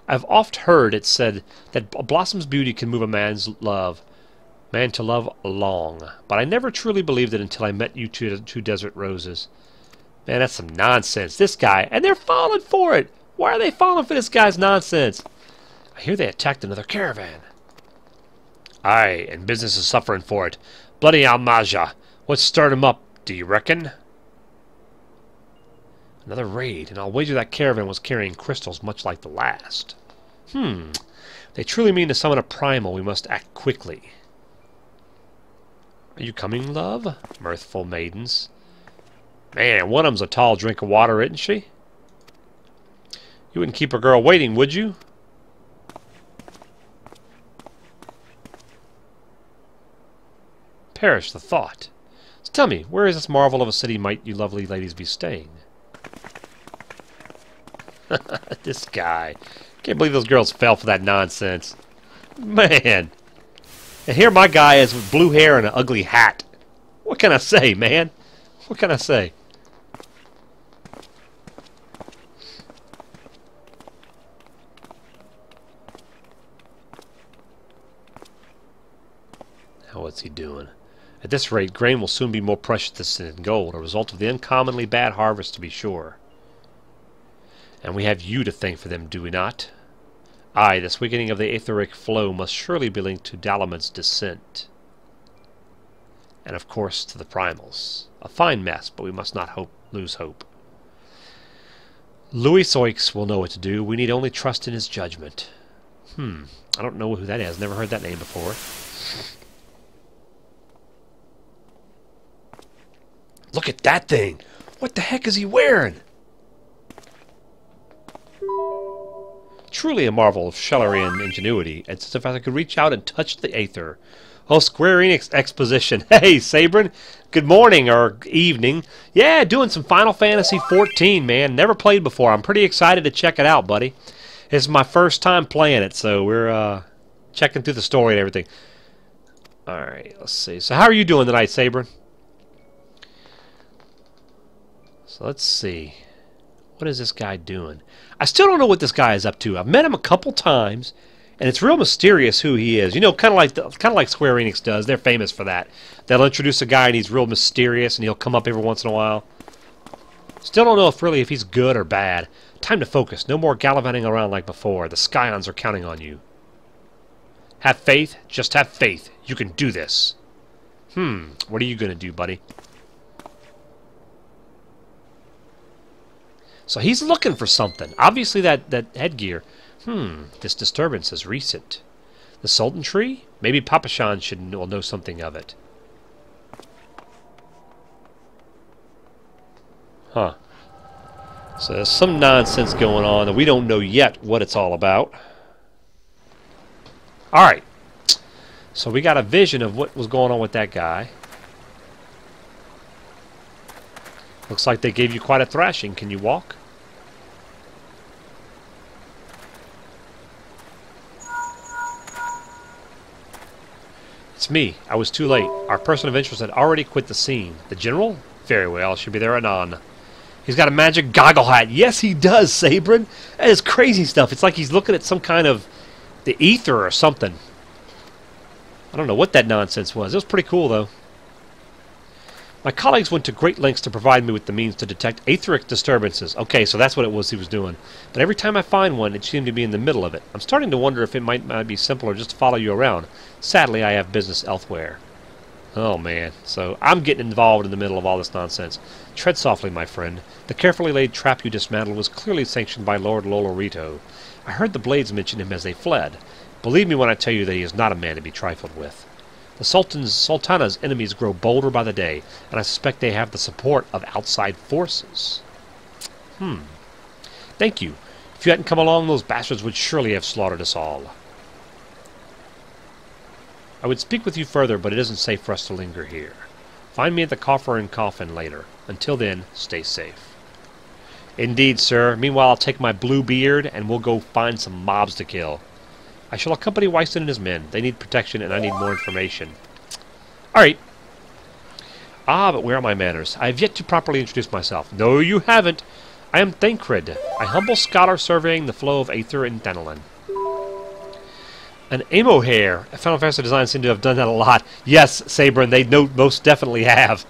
I've oft heard it said that a blossom's beauty can move a man to love long, but I never truly believed it until I met you two desert roses. Man, that's some nonsense. This guy, and they're falling for it. Why are they falling for this guy's nonsense? I hear they attacked another caravan. Aye, and business is suffering for it. Bloody Almaja. What stirred him up, do you reckon? Another raid, and I'll wager that caravan was carrying crystals much like the last. They truly mean to summon a primal. We must act quickly. Are you coming, love? Mirthful maidens. Man, one of them's a tall drink of water, isn't she? You wouldn't keep a girl waiting, would you? Perish the thought. So tell me, where is this marvel of a city might you lovely ladies be staying? This guy. Can't believe those girls fell for that nonsense. Man. And here my guy is with blue hair and an ugly hat. What can I say, man? What can I say? Now what's he doing? At this rate, grain will soon be more precious than gold, a result of the uncommonly bad harvest, to be sure. And we have you to thank for them, do we not? Aye, this weakening of the etheric flow must surely be linked to Dalaman's descent. And of course to the primals. A fine mess, but we must not lose hope. Louis Soix will know what to do. We need only trust in his judgment. I don't know who that is. Never heard that name before. Look at that thing! What the heck is he wearing? Truly a marvel of Schellerian ingenuity. It's as if I could reach out and touch the aether. Oh, Square Enix exposition. Hey, Sabrin. Good morning, or evening. Yeah, doing some Final Fantasy XIV, man. Never played before. I'm pretty excited to check it out, buddy. This is my first time playing it, so we're checking through the story and everything. Alright, let's see. So how are you doing tonight, Sabrin? So let's see. What is this guy doing? I still don't know what this guy is up to. I've met him a couple times, and it's real mysterious who he is. You know, kind of like Square Enix does. They're famous for that. They'll introduce a guy, and he's real mysterious, and he'll come up every once in a while. Still don't know if he's good or bad. Time to focus. No more gallivanting around like before. The Scions are counting on you. Have faith. Just have faith. You can do this. What are you going to do, buddy? So he's looking for something. Obviously that headgear. This disturbance is recent. The Sultan tree? Maybe Papashan will know something of it. Huh. So there's some nonsense going on, and we don't know yet what it's all about. Alright. So we got a vision of what was going on with that guy. Looks like they gave you quite a thrashing. Can you walk? It's me. I was too late. Our person of interest had already quit the scene. The general? Very well. She'll be there anon. He's got a magic goggle hat. Yes, he does, Sabrin. That is crazy stuff. It's like he's looking at some kind of the ether or something. I don't know what that nonsense was. It was pretty cool, though. My colleagues went to great lengths to provide me with the means to detect etheric disturbances. Okay, so that's what it was he was doing. But every time I find one, it seemed to be in the middle of it. I'm starting to wonder if it might be simpler just to follow you around. Sadly, I have business elsewhere. Oh, man. So I'm getting involved in the middle of all this nonsense. Tread softly, my friend. The carefully laid trap you dismantled was clearly sanctioned by Lord Lolorito. I heard the Blades mention him as they fled. Believe me when I tell you that he is not a man to be trifled with. The Sultana's enemies grow bolder by the day, and I suspect they have the support of outside forces. Thank you. If you hadn't come along, those bastards would surely have slaughtered us all. I would speak with you further, but it isn't safe for us to linger here. Find me at the Coffer and Coffin later. Until then, stay safe. Indeed, sir. Meanwhile, I'll take my blue beard, and we'll go find some mobs to kill. I shall accompany Wyston and his men. They need protection, and I need more information. Alright. Ah, but where are my manners? I have yet to properly introduce myself. No, you haven't. I am Thancred, a humble scholar surveying the flow of aether in Thanalin. An emo hair. Final Fantasy design seem to have done that a lot. Yes, Sabrin, they most definitely have.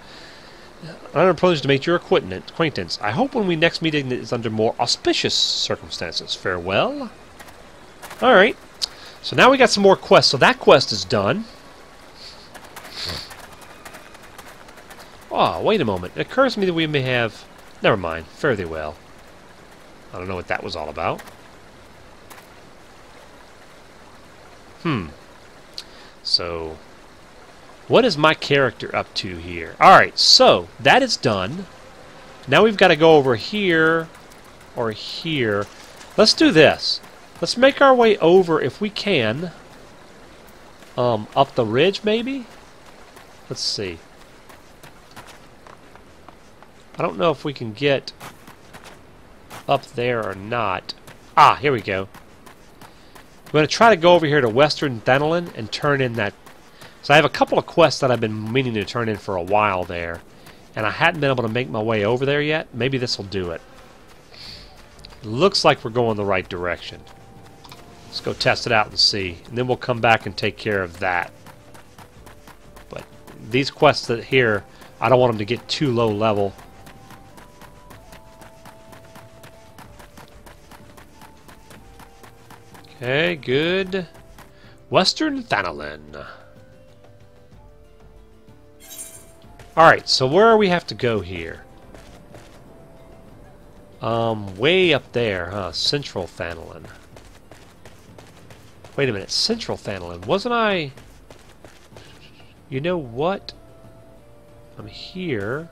I'm privileged to make your acquaintance. I hope when we next meet it is under more auspicious circumstances. Farewell. Alright. So now we got some more quests. So that quest is done. Oh, wait a moment. It occurs to me that we may have... Never mind. Fare thee well. I don't know what that was all about. So, what is my character up to here? Alright, so, that is done. Now we've got to go over here, or here. Let's do this. Let's make our way over, if we can, up the ridge, maybe? Let's see. I don't know if we can get up there or not. Ah, here we go. I'm going to try to go over here to Western Thanalin and turn in that... So I have a couple of quests that I've been meaning to turn in for a while there. And I hadn't been able to make my way over there yet. Maybe this will do it. Looks like we're going the right direction. Let's go test it out and see. And then we'll come back and take care of that. But these quests that here, I don't want them to get too low level. Okay, good. Western Thanalin. Alright, so where we have to go here? Way up there, huh? Central Thanalin. Wait a minute, Central Thanalin. Wasn't I... You know what? I'm here.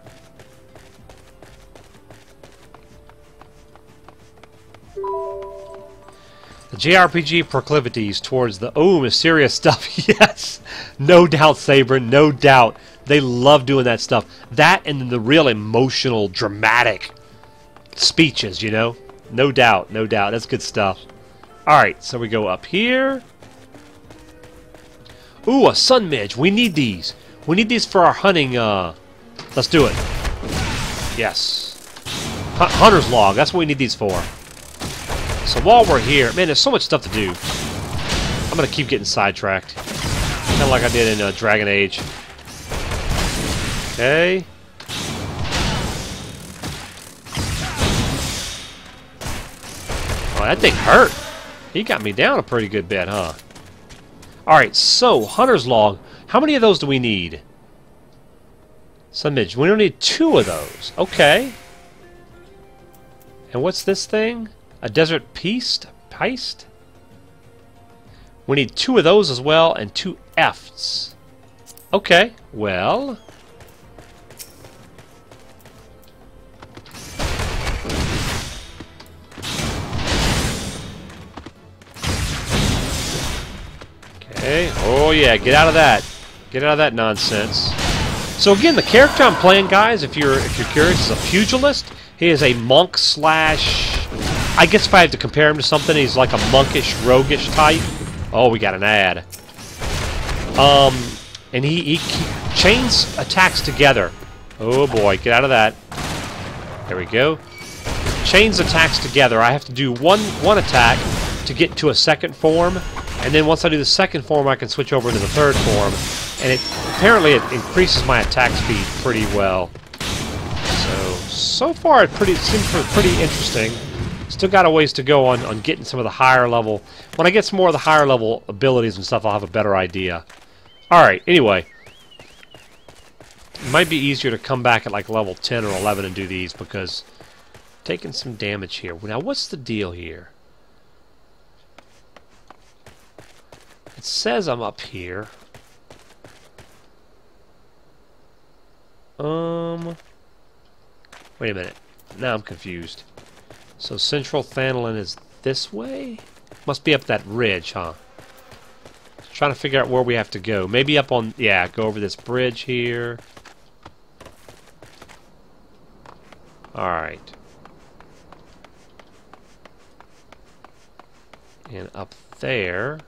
The JRPG proclivities towards the mysterious stuff. Yes, no doubt, Sabrin, no doubt. They love doing that stuff. That and then the real emotional, dramatic speeches, you know? No doubt, no doubt. That's good stuff. Alright, so we go up here. Ooh, a sun midge. We need these. We need these for our hunting. Let's do it. Yes. Hunter's log. That's what we need these for. So while we're here, man, there's so much stuff to do. I'm going to keep getting sidetracked. Kind of like I did in Dragon Age. Okay. Oh, that thing hurt. He got me down a pretty good bit, huh? Alright, so, Hunter's Log. How many of those do we need? Sun midge. We don't need 2 of those. Okay. And what's this thing? A desert peist? We need 2 of those as well, and 2 Fs. Okay, well... Okay, oh yeah, get out of that. Get out of that nonsense. So again, the character I'm playing, guys, if you're curious, is a Pugilist. He is a monk slash... I guess if I had to compare him to something, he's like a monkish, roguish type. Oh, we got an ad. And he chains attacks together. Oh boy, get out of that. There we go. Chains attacks together. I have to do one attack to get to a second form, and then once I do the second form, I can switch over to the third form. And apparently it increases my attack speed pretty well. So far it seems pretty interesting. Still got a ways to go on getting some of the higher level. When I get some more of the higher level abilities and stuff, I'll have a better idea. Alright, anyway. It might be easier to come back at like level 10 or 11 and do these because taking some damage here. Now, what's the deal here? It says I'm up here. Wait a minute. Now I'm confused. So Central Thanalin is this way? Must be up that ridge, huh? Trying to figure out where we have to go. Maybe up on... Yeah, go over this bridge here. Alright. And up there...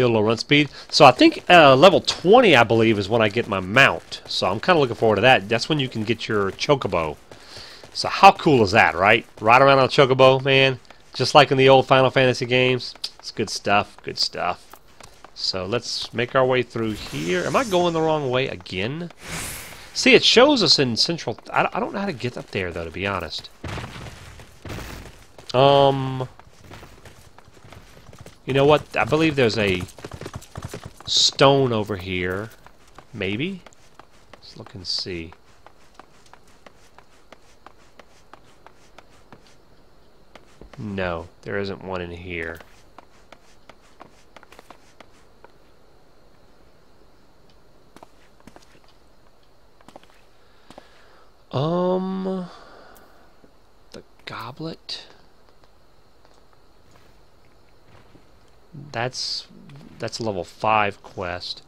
Get a little run speed. So I think level 20, I believe, is when I get my mount. So I'm kind of looking forward to that. That's when you can get your chocobo. So how cool is that, right? Ride around on a chocobo, man. Just like in the old Final Fantasy games. It's good stuff. Good stuff. So let's make our way through here. Am I going the wrong way again? See, it shows us in Central... I don't know how to get up there, though, to be honest. You know what? I believe there's a stone over here. Maybe? Let's look and see. No, there isn't one in here. The goblet. That's a level 5 quest.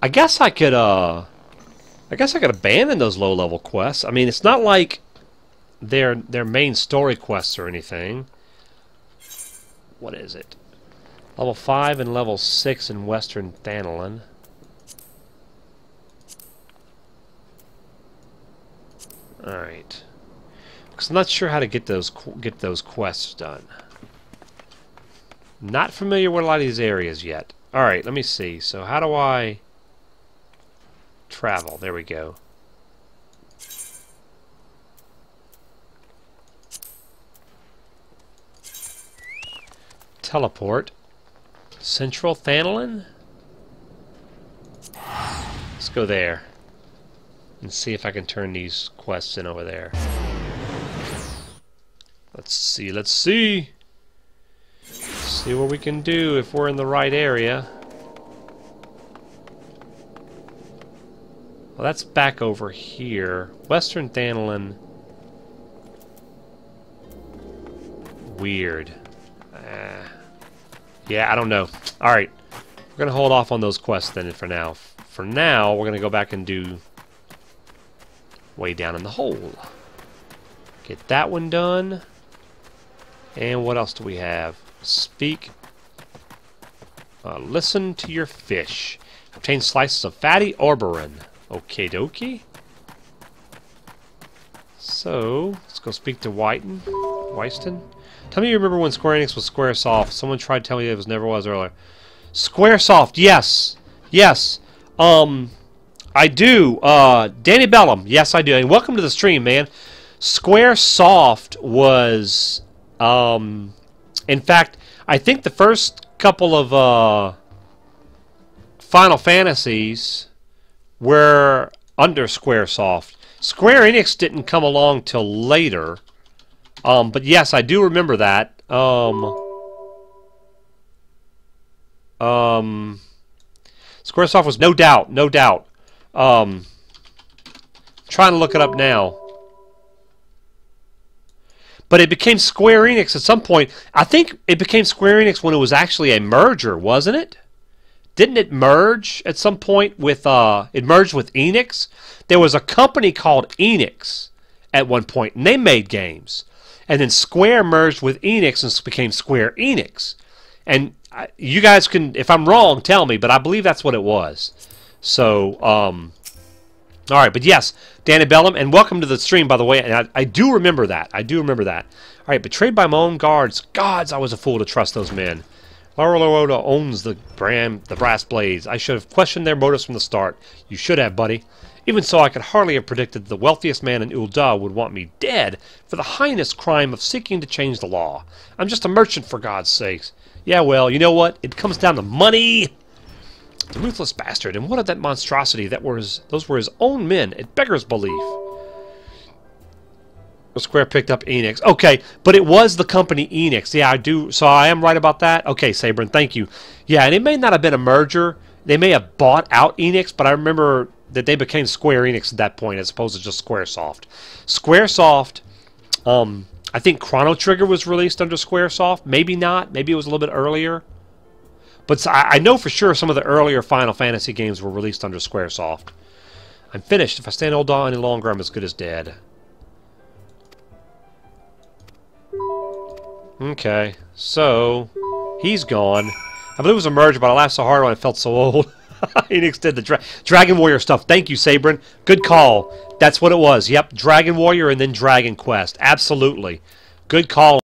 I guess I could abandon those low level quests. I mean, it's not like they're main story quests or anything. What is it? Level 5 and level 6 in Western Thanalan. Alright. Because I'm not sure how to get those quests done. Not familiar with a lot of these areas yet. Alright, let me see. So how do I travel? There we go. Teleport. Central Thanalan? Let's go there. And see if I can turn these quests in over there. Let's see, let's see. See what we can do if we're in the right area. Well, that's back over here. Western Thanalan. Weird. Yeah, I don't know. Alright. We're going to hold off on those quests then for now. For now, we're going to go back and do Way Down in the Hole. Get that one done. And what else do we have? Speak. Listen to your fish. Obtain slices of fatty orberin. Okie dokie. So, let's go speak to Wyston. Tell me you remember when Square Enix was Squaresoft. Someone tried to tell me it never was earlier. Squaresoft, yes. Yes. I do. Danny Bellum, yes I do. And welcome to the stream, man. Squaresoft was... in fact, I think the first couple of Final Fantasies were under Squaresoft. Square Enix didn't come along till later. But yes, I do remember that. Squaresoft was no doubt, no doubt. Trying to look it up now. But it became Square Enix at some point. I think it became Square Enix when it was actually a merger, wasn't it? Didn't it merge at some point with, it merged with Enix? There was a company called Enix at one point, and they made games. And then Square merged with Enix and became Square Enix. And you guys can, if I'm wrong, tell me, but I believe that's what it was. So, alright, but yes, Danny Bellum, and welcome to the stream, by the way, and I do remember that. I do remember that. Alright, betrayed by my own guards. Gods, I was a fool to trust those men. Laura Loroda owns the brass blades. I should have questioned their motives from the start. You should have, buddy. Even so, I could hardly have predicted the wealthiest man in Ul'dah would want me dead for the heinous crime of seeking to change the law. I'm just a merchant, for God's sakes. Yeah, well, you know what? It comes down to money. The ruthless bastard, and what of that monstrosity? Those were his own men. It beggars belief. Square picked up Enix. Okay, but it was the company Enix. Yeah, I do. So I am right about that? Okay, Sabrin, thank you. Yeah, and it may not have been a merger. They may have bought out Enix, but I remember that they became Square Enix at that point as opposed to just Squaresoft. Squaresoft, I think Chrono Trigger was released under Squaresoft. Maybe not. Maybe it was a little bit earlier. But I know for sure some of the earlier Final Fantasy games were released under Squaresoft. I'm finished. If I stay in Ul'dah any longer, I'm as good as dead. Okay, so he's gone. I believe it was a merge, but I laughed so hard when I felt so old. Enix did the Dragon Warrior stuff. Thank you, Sabrin. Good call. That's what it was. Yep, Dragon Warrior and then Dragon Quest. Absolutely. Good call.